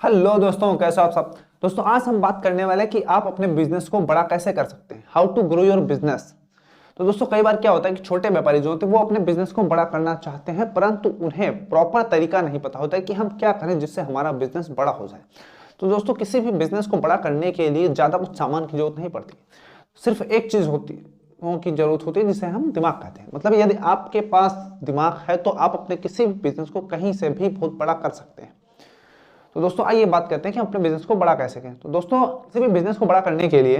Hello दोस्तों, कैसे हो आप सब। दोस्तों आज हम बात करने वाले हैं कि आप अपने बिजनेस को बड़ा कैसे कर सकते हैं, how to grow your business. तो दोस्तों कई बार क्या होता है कि छोटे व्यापारी जो होते हैं वो अपने बिजनेस को बड़ा करना चाहते हैं, परंतु उन्हें प्रॉपर तरीका नहीं पता होता है कि हम क्या करें जिससे हमारा बिजनेस बड़ा हो जाए। तो दोस्तों किसी भी बिजनेस को बड़ा करने के लिए ज़्यादा कुछ सामान की जरूरत नहीं पड़ती, सिर्फ एक चीज़ की जरूरत होती है जिसे हम दिमाग कहते हैं। मतलब यदि आपके पास दिमाग है तो आप अपने किसी भी बिजनेस को कहीं से भी बहुत बड़ा कर सकते हैं। तो दोस्तों आइए बात करते हैं कि हम अपने बिजनेस को बड़ा कैसे करें। तो दोस्तों किसी भी बिजनेस को बड़ा करने के लिए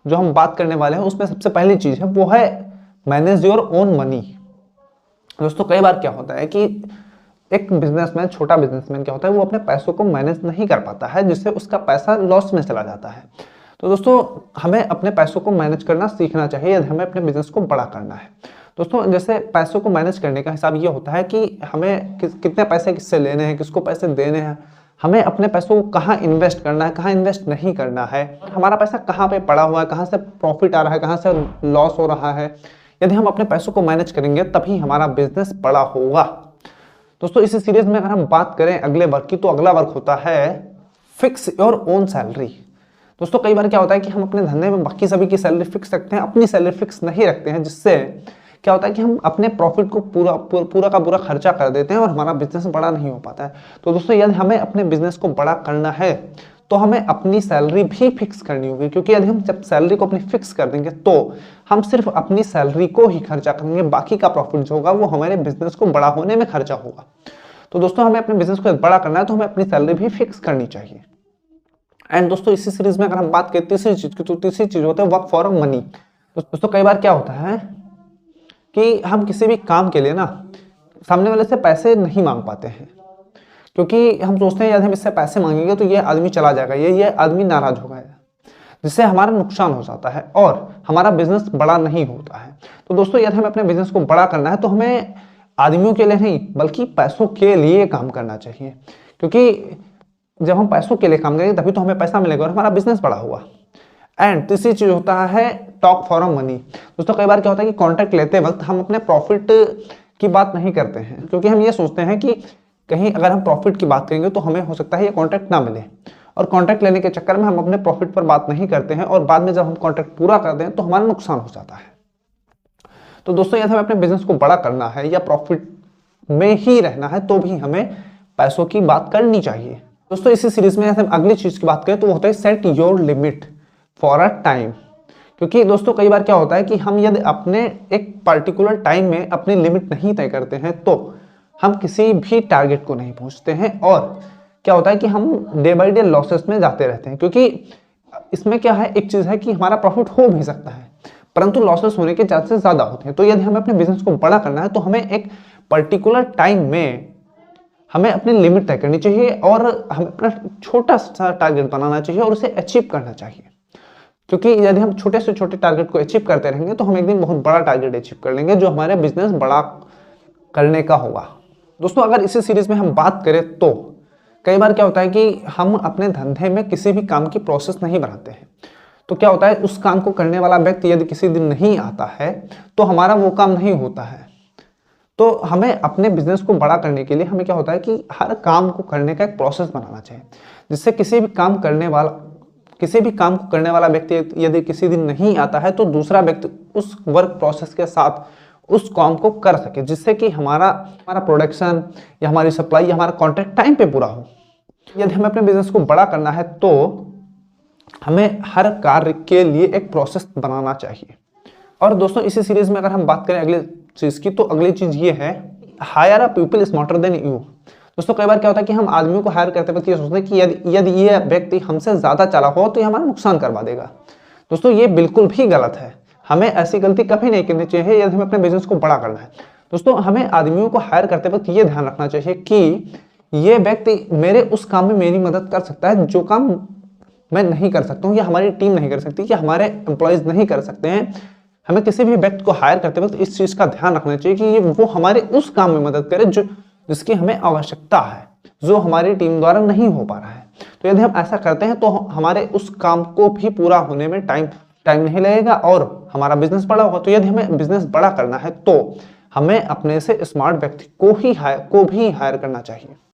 जो हम बात करने वाले हैं उसमें सबसे पहली चीज है वो है मैनेज योर ओन मनी। दोस्तों कई बार क्या होता है कि एक बिजनेसमैन, छोटा बिजनेसमैन क्या होता है वो अपने पैसों को मैनेज नहीं कर पाता है, जिससे उसका पैसा लॉस में चला जाता है। तो दोस्तों हमें अपने पैसों को मैनेज करना सीखना चाहिए यदि हमें अपने बिजनेस को बड़ा करना है। दोस्तों जैसे पैसों को मैनेज करने का हिसाब ये होता है कि हमें कितने पैसे किससे लेने हैं, किसको पैसे देने हैं, हमें अपने पैसों को कहाँ इन्वेस्ट करना है, कहाँ इन्वेस्ट नहीं करना है, हमारा पैसा कहाँ पे पड़ा हुआ है, कहाँ से प्रॉफिट आ रहा है, कहाँ से लॉस हो रहा है। यदि हम अपने पैसों को मैनेज करेंगे तभी हमारा बिजनेस बड़ा होगा। दोस्तों इसी सीरीज में अगर हम बात करें अगले वर्क की, तो अगला वर्क होता है फिक्स योर ओन सैलरी। दोस्तों कई बार क्या होता है कि हम अपने धंधे में बाकी सभी की सैलरी फिक्स रखते हैं, अपनी सैलरी फिक्स नहीं रखते हैं, जिससे क्या होता है कि हम अपने प्रॉफिट को पूरा का पूरा खर्चा कर देते हैं और हमारा बिजनेस बड़ा नहीं हो पाता है। तो दोस्तों यदि हमें अपने बिजनेस को बड़ा करना है तो हमें अपनी सैलरी भी फिक्स करनी होगी, क्योंकि यदि हम जब सैलरी को अपनी फिक्स कर देंगे तो हम सिर्फ अपनी सैलरी को ही खर्चा करेंगे, बाकी का प्रॉफिट जो होगा वो हमारे बिजनेस को बड़ा होने में खर्चा होगा। तो दोस्तों हमें अपने बिजनेस को बड़ा करना है तो हमें अपनी सैलरी भी फिक्स करनी चाहिए। एंड दोस्तों इसी सीरीज में अगर हम बात करें तीसरी चीज की, तो तीसरी चीज होता है वर्क फॉर मनी। दोस्तों कई बार क्या होता है कि हम किसी भी काम के लिए ना सामने वाले से पैसे नहीं मांग पाते हैं, क्योंकि हम सोचते हैं यदि हम इससे पैसे मांगेंगे तो ये आदमी चला जाएगा, ये आदमी नाराज होगा, जिससे हमारा नुकसान हो जाता है और हमारा बिजनेस बड़ा नहीं होता है। तो दोस्तों यदि हमें अपने बिजनेस को बड़ा करना है तो हमें आदमियों के लिए नहीं बल्कि पैसों के लिए काम करना चाहिए, क्योंकि जब हम पैसों के लिए काम करेंगे तभी तो हमें पैसा मिलेगा और हमारा बिजनेस बड़ा होगा। एंड तीसरी चीज होता है टॉक फॉर मनी। दोस्तों कई बार क्या होता है कि कॉन्ट्रैक्ट लेते वक्त हम अपने प्रॉफिट की बात नहीं करते हैं, क्योंकि हम ये सोचते हैं कि कहीं अगर हम प्रॉफिट की बात करेंगे तो हमें हो सकता है ये कॉन्ट्रैक्ट ना मिले, और कॉन्ट्रैक्ट लेने के चक्कर में हम अपने प्रॉफिट पर बात नहीं करते हैं और बाद में जब हम कॉन्ट्रैक्ट पूरा कर दें तो हमारा नुकसान हो जाता है। तो दोस्तों यदि हमें अपने बिजनेस को बड़ा करना है या प्रॉफिट में ही रहना है तो भी हमें पैसों की बात करनी चाहिए। दोस्तों इसी सीरीज में हम अगली चीज की बात करें तो वो होता है set your limit for a time. क्योंकि दोस्तों कई बार क्या होता है कि हम यदि अपने एक पर्टिकुलर टाइम में अपनी लिमिट नहीं तय करते हैं तो हम किसी भी टारगेट को नहीं पहुंचते हैं, और क्या होता है कि हम डे बाई डे लॉसेस में जाते रहते हैं। क्योंकि इसमें क्या है, एक चीज है कि हमारा प्रॉफिट हो भी सकता है परंतु लॉसेस होने के चांसेस ज्यादा होते हैं। तो यदि हमें अपने बिजनेस को बड़ा करना है तो हमें एक पर्टिकुलर टाइम में हमें अपनी लिमिट तय करनी चाहिए और हमें अपना छोटा सा टारगेट बनाना चाहिए और उसे अचीव करना चाहिए। क्योंकि यदि हम छोटे से छोटे टारगेट को अचीव करते रहेंगे तो हम एक दिन बहुत बड़ा टारगेट अचीव कर लेंगे जो हमारे बिजनेस बड़ा करने का होगा। दोस्तों अगर इसी सीरीज में हम बात करें तो कई बार क्या होता है कि हम अपने धंधे में किसी भी काम की प्रोसेस नहीं बनाते हैं। तो क्या होता है, उस काम को करने वाला व्यक्ति यदि किसी दिन नहीं आता है तो हमारा वो काम नहीं होता है। तो हमें अपने बिजनेस को बड़ा करने के लिए हमें क्या होता है कि हर काम को करने का एक प्रोसेस बनाना चाहिए, जिससे किसी भी काम को करने वाला व्यक्ति यदि किसी दिन नहीं आता है तो दूसरा व्यक्ति उस वर्क प्रोसेस के साथ उस काम को कर सके, जिससे कि हमारा प्रोडक्शन या हमारी सप्लाई या हमारा कॉन्ट्रैक्ट टाइम पे पूरा हो। यदि हमें अपने बिजनेस को बड़ा करना है तो हमें हर कार्य के लिए एक प्रोसेस बनाना चाहिए। और दोस्तों इसी सीरीज में अगर हम बात करें अगली चीज की, तो अगली चीज ये है higher a people smarter than you. दोस्तों कई बार क्या होता है कि हम आदमियों को हायर करते वक्त ये सोचते हैं कि यदि ये व्यक्ति हमसे ज्यादा चालाक हो तो ये हमारा नुकसान करवा देगा। दोस्तों ये बिल्कुल भी गलत है, हमें ऐसी गलती कभी नहीं करनी चाहिए यदि हमें अपने बिजनेस को बड़ा करना है। दोस्तों हमें आदमियों को हायर करते वक्त ये ध्यान रखना चाहिए कि ये व्यक्ति मेरे उस काम में मेरी मदद कर सकता है जो काम मैं नहीं कर सकता हूँ या हमारी टीम नहीं कर सकती या हमारे एम्प्लॉयज नहीं कर सकते हैं। हमें किसी भी व्यक्ति को हायर करते वक्त इस चीज का ध्यान रखना चाहिए कि वो हमारे उस काम में मदद करे जिसकी हमें आवश्यकता है, जो हमारी टीम द्वारा नहीं हो पा रहा है। तो यदि हम ऐसा करते हैं तो हमारे उस काम को भी पूरा होने में टाइम नहीं लगेगा और हमारा बिजनेस बड़ा होगा। तो यदि हमें बिजनेस बड़ा करना है तो हमें अपने से स्मार्ट व्यक्ति को भी हायर करना चाहिए।